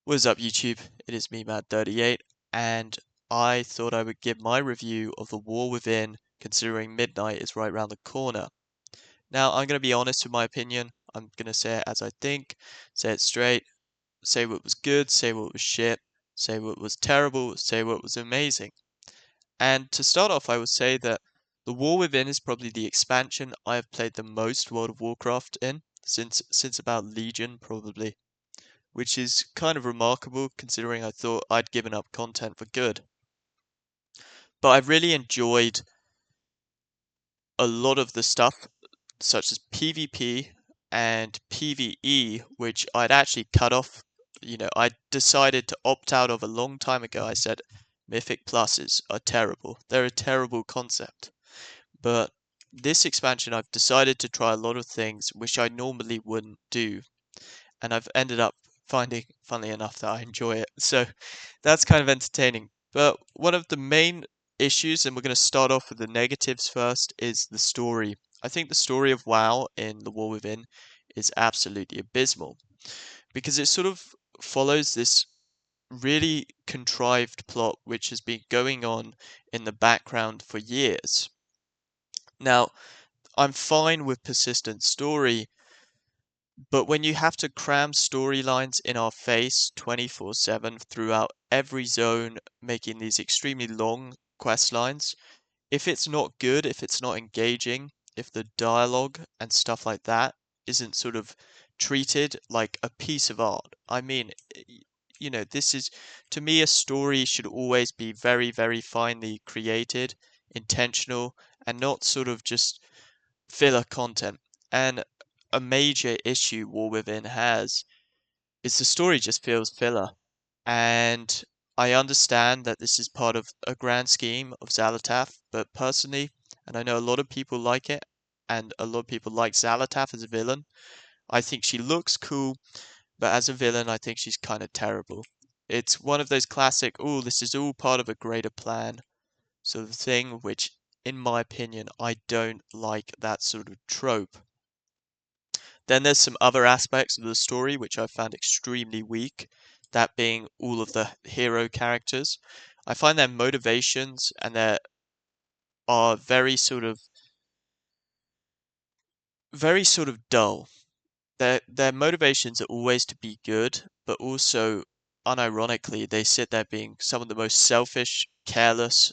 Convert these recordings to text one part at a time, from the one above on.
What's up, YouTube? It is me, Mad38, and I thought I would give my review of The War Within, considering midnight is right around the corner. Now, I'm going to be honest with my opinion. I'm going to say it as I think, say it straight, say what was good, say what was shit, say what was terrible, say what was amazing. And to start off, I would say that The War Within is probably the expansion I have played the most World of Warcraft in, since about Legion, probably, which is kind of remarkable considering I thought I'd given up content for good. But I've really enjoyed a lot of the stuff, such as PvP and PvE, which I'd actually cut off. I decided to opt out of a long time ago. I said Mythic Pluses are terrible. They're a terrible concept. But this expansion, I've decided to try a lot of things which I normally wouldn't do, and I've ended up finding, funnily enough, that I enjoy it. So that's kind of entertaining. But one of the main issues, and we're going to start off with the negatives first, is the story. I think the story of WoW in The War Within is absolutely abysmal because it sort of follows this really contrived plot which has been going on in the background for years. Now, I'm fine with persistent story, but when you have to cram storylines in our face 24/7 throughout every zone, making these extremely long quest lines, if it's not good, if it's not engaging, if the dialogue and stuff like that isn't sort of treated like a piece of art, I mean, this is, to me, a story should always be very, very finely created, intentional, and not sort of just filler content. And a major issue War Within has is the story just feels filler. And I understand that this is part of a grand scheme of Xalatath, but personally, and I know a lot of people like it, and a lot of people like Xalatath as a villain, I think she looks cool, but as a villain, I think she's kind of terrible. It's one of those classic, oh, this is all part of a greater plan sort of thing, which, in my opinion, I don't like that sort of trope. Then there's some other aspects of the story which I found extremely weak, that being all of the hero characters. I find their motivations and their are very sort of dull. Their motivations are always to be good, but also unironically they sit there being some of the most selfish, careless,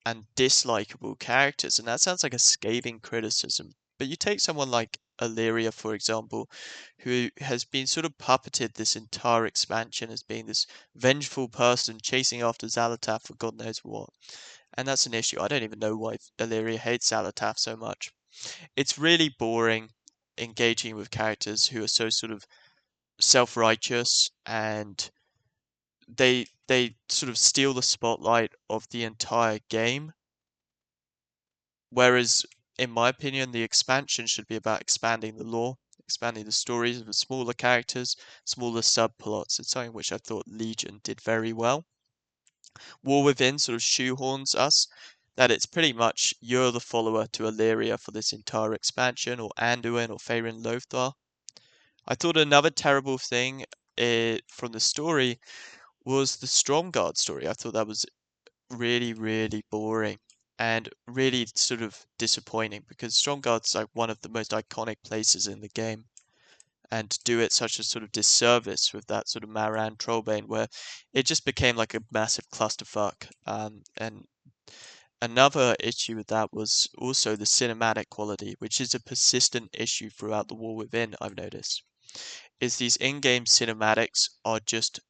and dislikable characters, and that sounds like a scathing criticism. But you take someone like Illyria, for example, who has been sort of puppeted this entire expansion as being this vengeful person chasing after Xalatath for God knows what. And that's an issue. I don't even know why Illyria hates Xalatath so much. It's really boring engaging with characters who are so sort of self-righteous, and they sort of steal the spotlight of the entire game. Whereas, in my opinion, the expansion should be about expanding the lore, expanding the stories of the smaller characters, smaller subplots. It's something which I thought Legion did very well. War Within sort of shoehorns us that it's pretty much you're the follower to Illyria for this entire expansion, or Anduin, or Faerun Lothar. I thought another terrible thing from the story was the Stromgarde story. I thought that was really, really boring and really sort of disappointing because Stromgarde's like one of the most iconic places in the game. And to do it such a sort of disservice with that sort of Maran Trollbane where it just became like a massive clusterfuck. And another issue with that was also the cinematic quality, which is a persistent issue throughout the War Within, I've noticed. Is these in-game cinematics are just,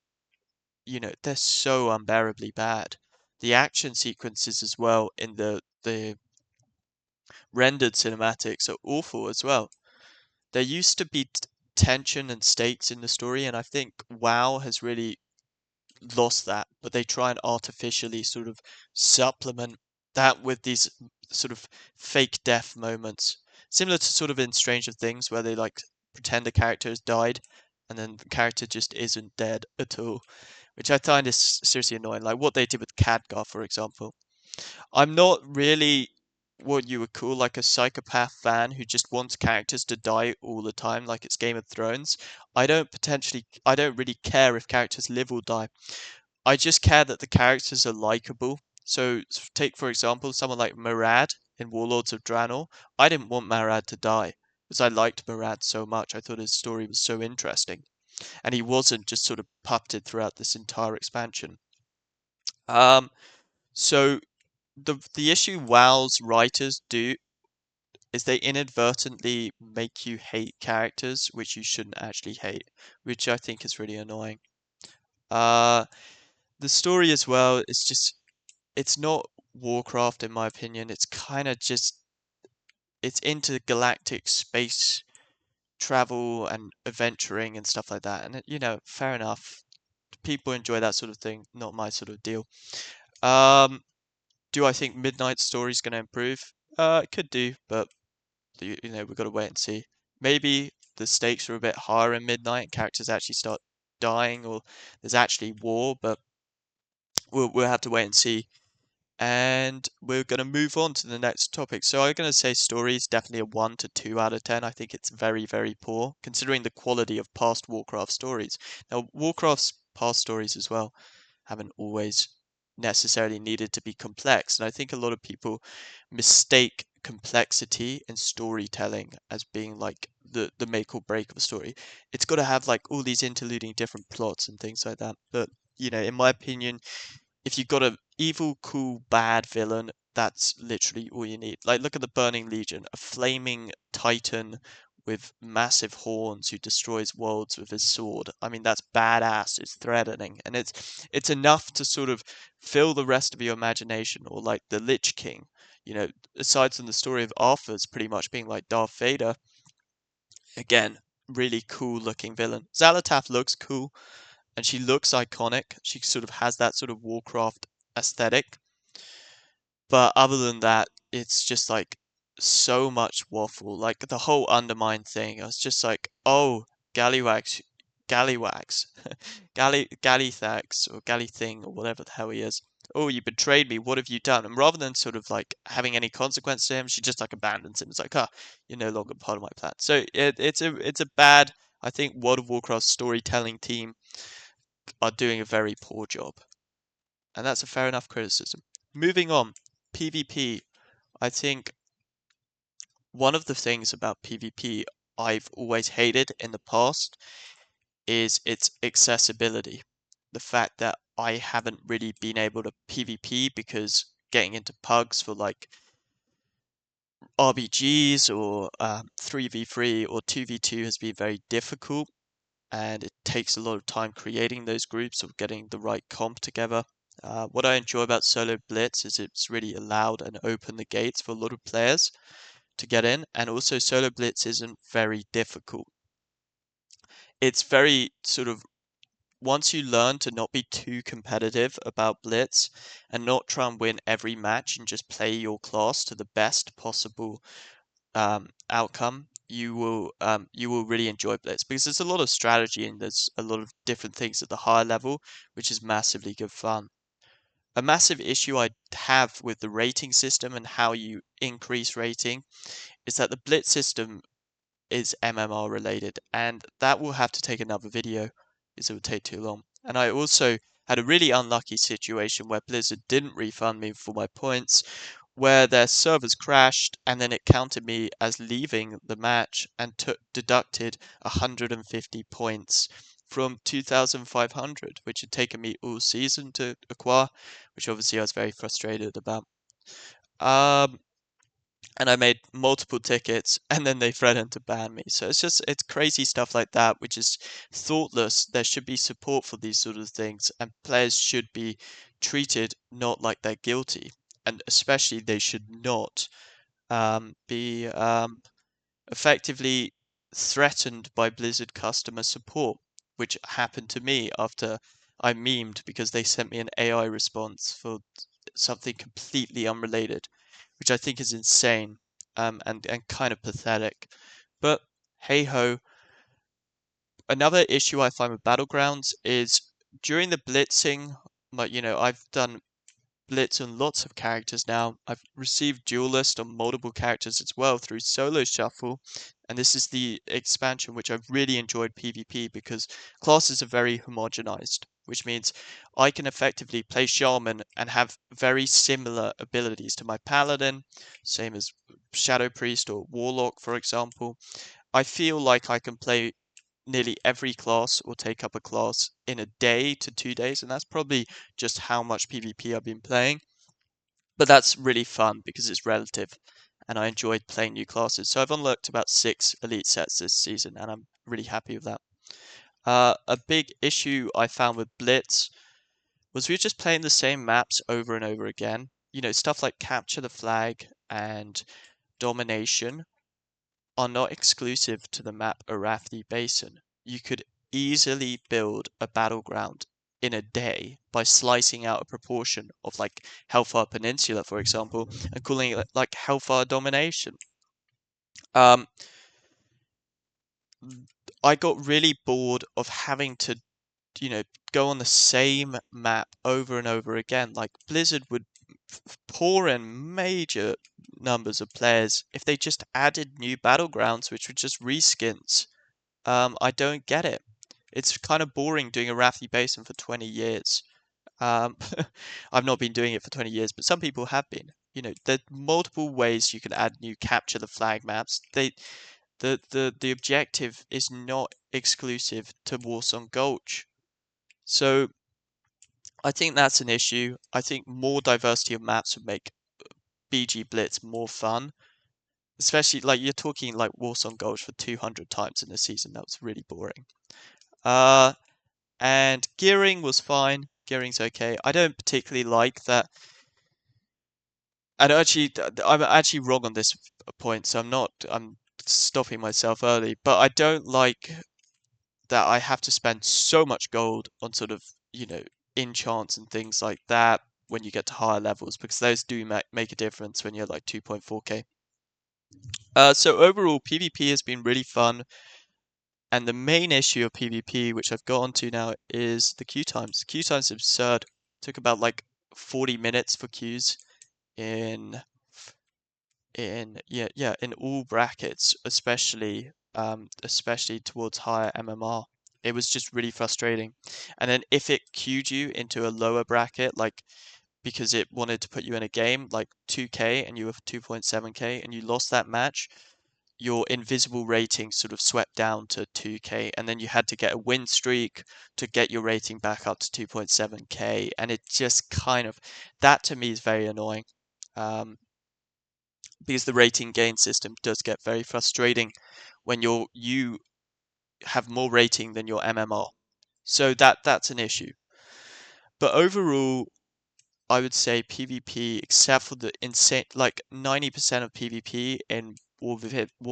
they're so unbearably bad. The action sequences as well in the rendered cinematics are awful as well. There used to be tension and stakes in the story, and I think WoW has really lost that, but they try and artificially sort of supplement that with these sort of fake death moments. Similar to sort of in Stranger Things, where they like pretend a character has died and then the character just isn't dead at all, which I find is seriously annoying. Like what they did with Khadgar, for example. I'm not really. what you would call like a psychopath fan who just wants characters to die all the time, like it's Game of Thrones. I don't really care if characters live or die. I just care that the characters are likable. So take for example someone like Murad in Warlords of Draenor. I didn't want Murad to die because I liked Murad so much. I thought his story was so interesting, and he wasn't just sort of puppeted throughout this entire expansion. Um, so the issue WoW's writers do is they inadvertently make you hate characters which you shouldn't actually hate, which I think is really annoying. Uh, the story as well is just it's not Warcraft in my opinion. It's kind of just it's intergalactic space travel and adventuring and stuff like that. And fair enough. People enjoy that sort of thing. Not my sort of deal. Um, do I think Midnight Story's going to improve? It could do, but we've got to wait and see. Maybe the stakes are a bit higher in Midnight and characters actually start dying, or there's actually war, but we'll have to wait and see. And we're going to move on to the next topic. So I'm going to say story is definitely a 1 to 2 out of 10. I think it's very, very poor, considering the quality of past Warcraft stories. Now, Warcraft's past stories as well haven't always necessarily needed to be complex. And I think a lot of people mistake complexity in storytelling as being like the make or break of a story. It's got to have like all these interluding different plots and things like that. But, in my opinion, if you've got a evil, cool, bad villain, that's literally all you need. Like, look at the Burning Legion, a flaming titan with massive horns who destroys worlds with his sword. I mean, that's badass. It's threatening, and it's enough to sort of fill the rest of your imagination. Or like the Lich King, aside from the story of Arthur's pretty much being like Darth Vader. Again, really cool looking villain. Xalatath looks cool and she looks iconic. She sort of has that sort of Warcraft aesthetic. But other than that, it's just like so much waffle. Like the whole Undermine thing, I was just like, oh, Galliwax, Galliwax, Gallithax, or Gallithing, or whatever the hell he is. Oh, you betrayed me. What have you done? And rather than sort of like having any consequence to him, she just like abandons him. It's like, ah, you're no longer part of my plan. So it's a bad. I think World of Warcraft storytelling team are doing a very poor job. And that's a fair enough criticism. Moving on, PvP. I think one of the things about PvP I've always hated in the past is its accessibility. The fact that I haven't really been able to PvP because getting into pugs for like RBGs or 3v3 or 2v2 has been very difficult, and it takes a lot of time creating those groups or getting the right comp together. What I enjoy about Solo Blitz is it's really allowed and opened the gates for a lot of players to get in, and also Solo Blitz isn't very difficult. It's very sort of once you learn to not be too competitive about Blitz and not try and win every match and just play your class to the best possible outcome, you will really enjoy Blitz because there's a lot of strategy and there's a lot of different things at the higher level, which is massively good fun. A massive issue I have with the rating system and how you increase rating is that the Blitz system is MMR related, and that will have to take another video because it would take too long. And I also had a really unlucky situation where Blizzard didn't refund me for my points, where their servers crashed and then it counted me as leaving the match and deducted 150 points from 2,500, which had taken me all season to acquire, which obviously I was very frustrated about. Um, and I made multiple tickets, and then they threatened to ban me. So it's crazy stuff like that, which is thoughtless. There should be support for these sort of things, and players should be treated not like they're guilty, and especially they should not be effectively threatened by Blizzard customer support, which happened to me after I memed because they sent me an AI response for something completely unrelated, which I think is insane, and kind of pathetic. But hey ho. Another issue I find with Battlegrounds is during the blitzing, like I've done Blitz on lots of characters now. I've received Duelist on multiple characters as well through Solo Shuffle, and this is the expansion which I've really enjoyed PvP because classes are very homogenized, which means I can effectively play Shaman and have very similar abilities to my Paladin, same as Shadow Priest or Warlock, for example. I feel like I can play nearly every class or take up a class in a day to 2 days, and that's probably just how much PvP I've been playing. But that's really fun because it's relative, and I enjoyed playing new classes. So I've unlocked about 6 elite sets this season, and I'm really happy with that. A big issue I found with Blitz was we were just playing the same maps over and over again. You know, stuff like Capture the Flag and Domination are not exclusive to the map Arathi Basin. You could easily build a battleground in a day by slicing out a proportion of like Hellfire Peninsula, for example, and calling it like Hellfire Domination. Um, I got really bored of having to, you know, go on the same map over and over again. Like Blizzard would pour in major numbers of players if they just added new battlegrounds, which were just reskins. I don't get it. It's kind of boring doing a Arathi Basin for 20 years. Um, I've not been doing it for 20 years, but some people have been. You know, there are multiple ways you can add new capture the flag maps. The objective is not exclusive to Warsong Gulch. So I think that's an issue. I think more diversity of maps would make BG Blitz more fun. Especially like you're talking like Warsong Gulch for 200 times in a season. That was really boring. Uh, and gearing was fine. Gearing's okay. I don't particularly like that. And actually, I'm actually wrong on this point, so I'm stopping myself early. But I don't like that I have to spend so much gold on sort of, you know, enchants and things like that when you get to higher levels, because those do make a difference when you're like 2.4k. So overall, PvP has been really fun. And the main issue of PvP, which I've got onto now, is the queue times. Queue times are absurd. Took about like 40 minutes for queues in in all brackets, especially towards higher MMR. It was just really frustrating. And then if it queued you into a lower bracket, like because it wanted to put you in a game like 2k and you were 2.7k and you lost that match, your invisible rating sort of swept down to 2k, and then you had to get a win streak to get your rating back up to 2.7k, and it just kind of, that to me is very annoying. Um, because the rating gain system does get very frustrating when you have more rating than your MMR. So that's an issue. But overall, I would say PvP, except for the insane, like 90% of PvP in War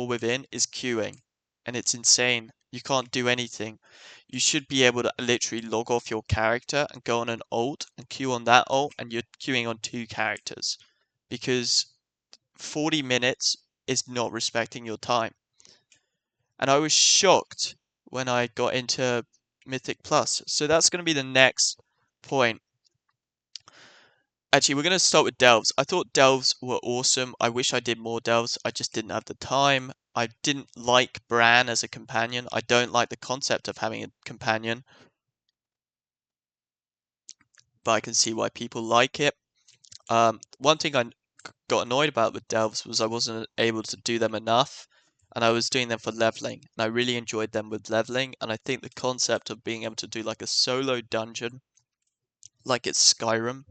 Within is queuing, and it's insane. You can't do anything. You should be able to literally log off your character and go on an ult and queue on that ult, and you're queuing on 2 characters, because 40 minutes is not respecting your time. And I was shocked when I got into Mythic Plus. So that's going to be the next point. Actually, we're going to start with delves. I thought delves were awesome. I wish I did more delves. I just didn't have the time. I didn't like Bran as a companion. I don't like the concept of having a companion, but I can see why people like it. One thing I got annoyed about with delves was I wasn't able to do them enough, and I was doing them for leveling, and I really enjoyed them with leveling, and I think the concept of being able to do like a solo dungeon, like it's Skyrim,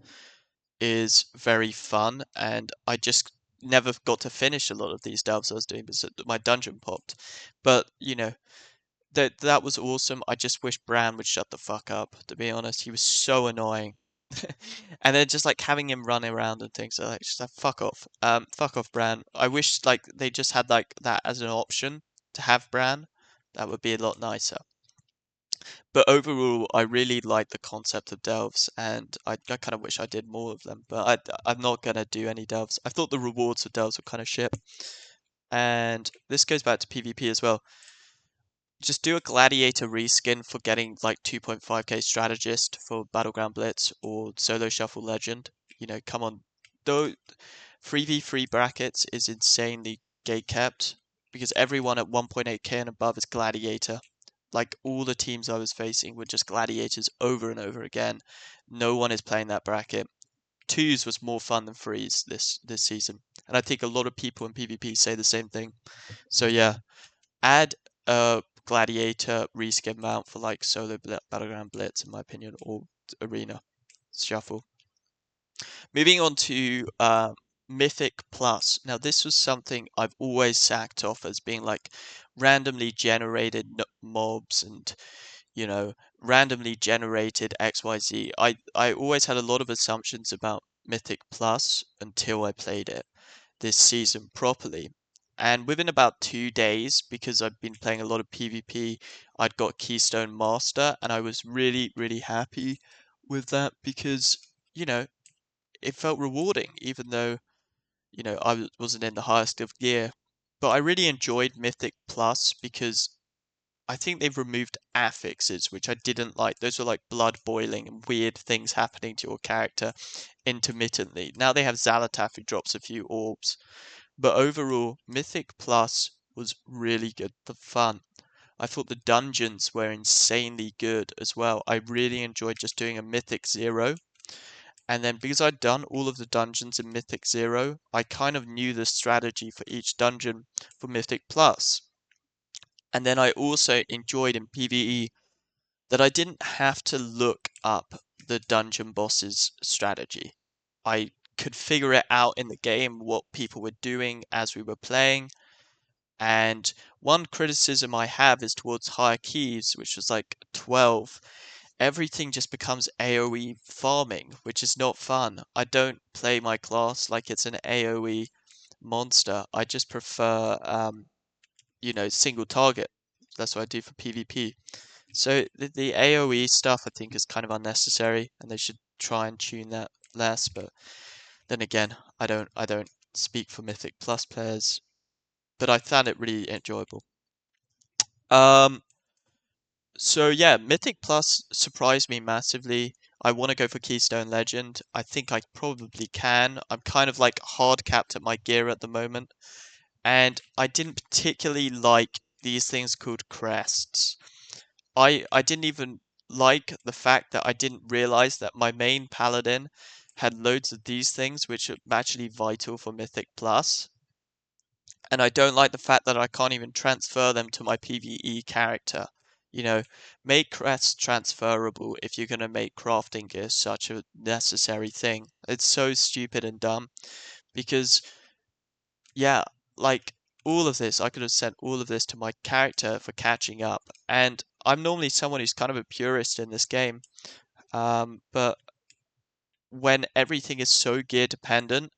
is very fun, and I just never got to finish a lot of these delves I was doing because my dungeon popped. But you know, that was awesome. I just wish Bran would shut the fuck up, to be honest. He was so annoying. And then just like having him run around and things like just like fuck off. Fuck off, Bran. I wish like they just had like that as an option to have Bran. That would be a lot nicer. But overall, I really like the concept of delves, and I kind of wish I did more of them. But I'm not gonna do any delves. I thought the rewards for delves were kind of shit. And this goes back to PvP as well. Just do a gladiator reskin for getting like 2.5k strategist for Battleground Blitz or Solo Shuffle Legend. come on. Though 3v3 brackets is insanely gate kept because everyone at 1.8k and above is gladiator. Like all the teams I was facing were just gladiators over and over again. No one is playing that bracket. Twos was more fun than threes this season, and I think a lot of people in PvP say the same thing. So yeah, add a gladiator reskin mount for like solo battleground blitz in my opinion, or arena shuffle. Moving on to Mythic Plus. Now this was something I've always sacked off as being like randomly generated mobs and randomly generated XYZ. I always had a lot of assumptions about Mythic Plus until I played it this season properly. And within about 2 days, because I've been playing a lot of PvP, I'd got Keystone Master, and I was really, really happy with that because, you know, it felt rewarding, even though, I wasn't in the highest of gear. But I really enjoyed Mythic Plus because I think they've removed affixes, which I didn't like. Those were like blood boiling and weird things happening to your character intermittently. Now they have Xalatath who drops a few orbs. But overall, Mythic Plus was really good for fun. I thought the dungeons were insanely good as well. I really enjoyed just doing a Mythic Zero. And then because I'd done all of the dungeons in Mythic Zero, I kind of knew the strategy for each dungeon for Mythic Plus. And then I also enjoyed in PvE that I didn't have to look up the dungeon boss's strategy. I could figure it out in the game what people were doing as we were playing. And one criticism I have is towards higher keys, which was like 12. Everything just becomes AoE farming, which is not fun. I don't play my class like it's an AoE monster. I just prefer, single target. That's what I do for PvP. So the AoE stuff I think is kind of unnecessary, and they should try and tune that less. But then again, I don't speak for Mythic Plus players, but I found it really enjoyable. Um, so yeah, Mythic Plus surprised me massively. I want to go for Keystone Legend. I think I probably can. I'm kind of like hard capped at my gear at the moment, and I didn't particularly like these things called crests. I didn't even like the fact that I didn't realize that my main paladin had loads of these things, which are actually vital for Mythic Plus. And I don't like the fact that I can't even transfer them to my PvE character. You know, make crests transferable if you're going to make crafting gear such a necessary thing. It's so stupid and dumb because, yeah, like all of this, I could have sent all of this to my character for catching up. And I'm normally someone who's kind of a purist in this game. But when everything is so gear dependent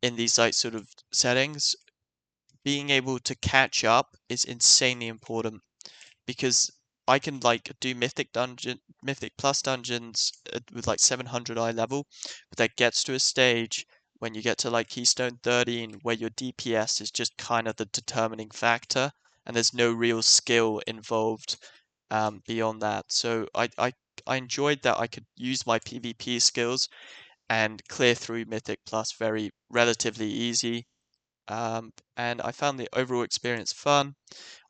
in these like sort of settings, being able to catch up is insanely important because I can like do Mythic Plus dungeons with like 700 eye level, but that gets to a stage when you get to like Keystone 13 where your DPS is just kind of the determining factor and there's no real skill involved beyond that. So I enjoyed that I could use my PvP skills and clear through Mythic Plus very relatively easy. And I found the overall experience fun.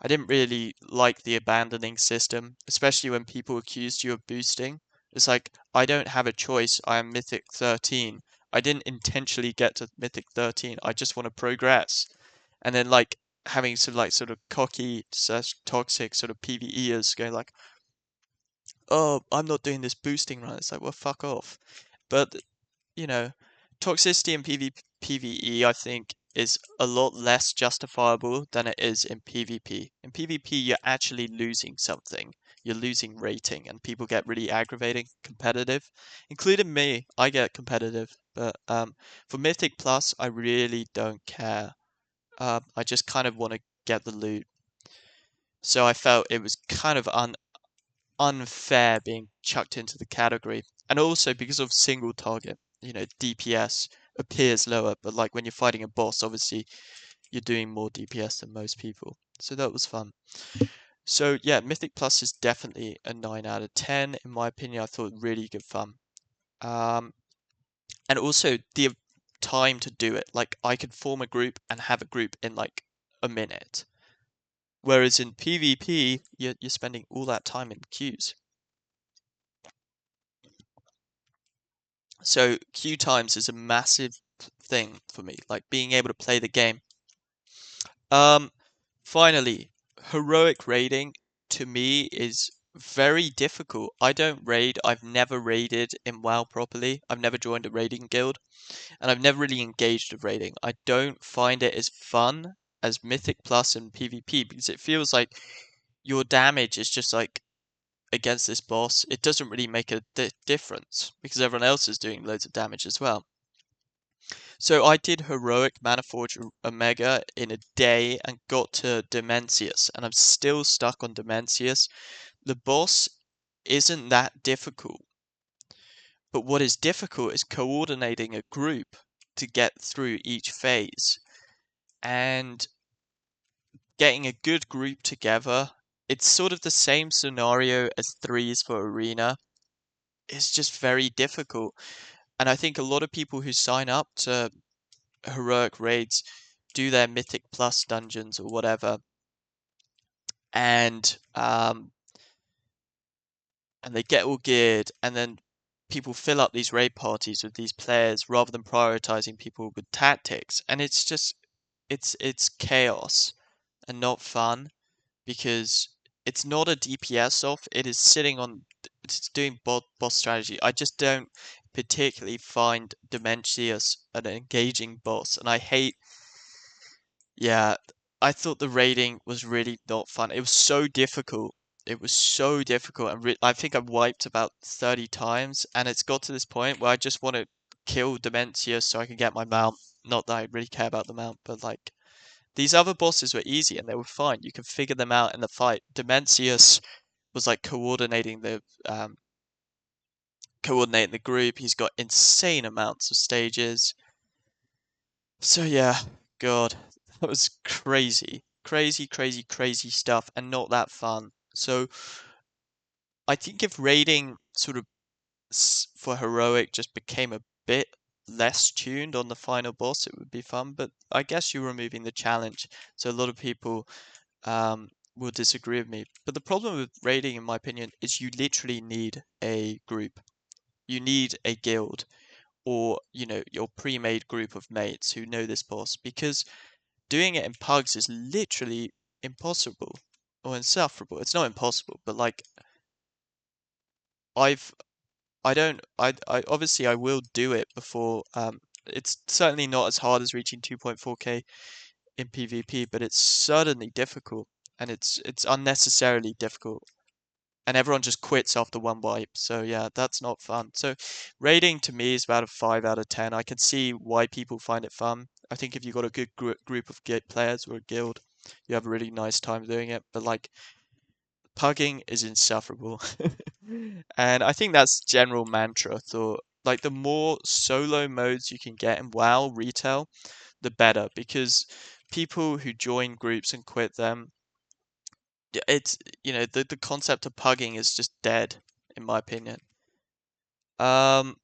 I didn't really like the abandoning system, especially when people accused you of boosting. It's like, I don't have a choice. I am Mythic 13. I didn't intentionally get to Mythic 13. I just want to progress. And then like having sort of cocky, toxic sort of PvEers going like, oh, I'm not doing this boosting run. It's like, well, fuck off. But you know, toxicity in PvE, I think, is a lot less justifiable than it is in PvP. In PvP, you're actually losing something. You're losing rating, and people get really aggravating, competitive, including me. I get competitive, but for Mythic Plus, I really don't care. I just kind of want to get the loot. So I felt it was kind of unfair being chucked into the category. And also because of single target, DPS appears lower, but like when you're fighting a boss, obviously you're doing more DPS than most people. So that was fun. So yeah, Mythic Plus is definitely a 9 out of 10. In my opinion, I thought really good fun. Um, and also the time to do it. Like I could form a group and have a group in like a minute. Whereas in PvP, you're spending all that time in queues. So queue times is a massive thing for me, like being able to play the game. Um, Finally, heroic raiding to me is very difficult. I don't raid. I've never raided in WoW properly. I've never joined a raiding guild, and I've never really engaged with raiding. I don't find it as fun as Mythic Plus and PvP because it feels like your damage is just like against this boss. It doesn't really make a difference because everyone else is doing loads of damage as well. So I did Heroic Maniforge Omega in a day and got to Dimensius, and I'm still stuck on Dimensius. The boss isn't that difficult, but what is difficult is coordinating a group to get through each phase and getting a good group together. It's sort of the same scenario as threes for Arena. It's just very difficult. And I think a lot of people who sign up to heroic raids do their Mythic Plus dungeons or whatever, and they get all geared, and then people fill up these raid parties with these players rather than prioritizing people with tactics, and it's just it's chaos and not fun because it's not a DPS off. It is sitting on. It's doing boss strategy. I just don't particularly find Dementius an engaging boss, and I hate. Yeah, I thought the raiding was really not fun. It was so difficult. It was so difficult, and I think I've wiped about 30 times, and it's got to this point where I just want to kill Dementia so I can get my mount. Not that I really care about the mount, but like these other bosses were easy and they were fine. You can figure them out in the fight. Dementius was like coordinating the group. He's got insane amounts of stages. So yeah, God, that was crazy. Crazy, crazy, crazy stuff and not that fun. So I think if raiding sort of for heroic just became a bit less tuned on the final boss, it would be fun. But I guess you're removing the challenge, so a lot of people will disagree with me. But the problem with raiding, in my opinion, is you literally need a group. You need a guild or, your pre-made group of mates who know this boss because doing it in pugs is literally impossible or insufferable. It's not impossible, but like I've I don't I obviously I will do it before it's certainly not as hard as reaching 2.4k in PvP, but it's certainly difficult and it's unnecessarily difficult. And everyone just quits after one wipe. So yeah, that's not fun. So raiding to me is about a 5 out of 10. I can see why people find it fun. I think if you've got a good group of players or a guild, you have a really nice time doing it. But like pugging is insufferable. And I think that's general mantra thought. Like the more solo modes you can get in WoW retail, the better because people who join groups and quit them, it's the concept of pugging is just dead in my opinion. Um,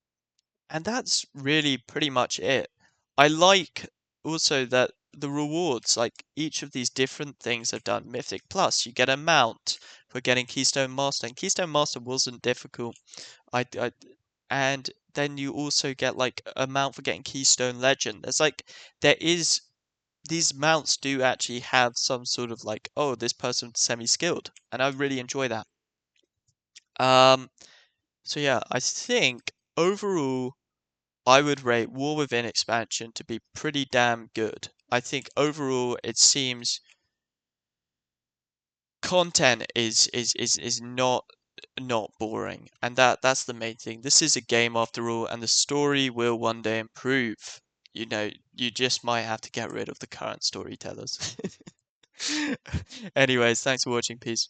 and that's really pretty much it. I like also that the rewards, like each of these different things I've done. Mythic Plus, you get a mount for getting Keystone Master, and Keystone Master wasn't difficult. I and then you also get like a mount for getting Keystone Legend. There is these mounts do actually have some sort of like, oh, this person's semi-skilled, and I really enjoy that. Um, so yeah, I think overall I would rate War Within expansion to be pretty damn good. I think overall it seems content is not boring, and that's the main thing. This is a game after all, and the story will one day improve. You just might have to get rid of the current storytellers. Anyways, thanks for watching. Peace.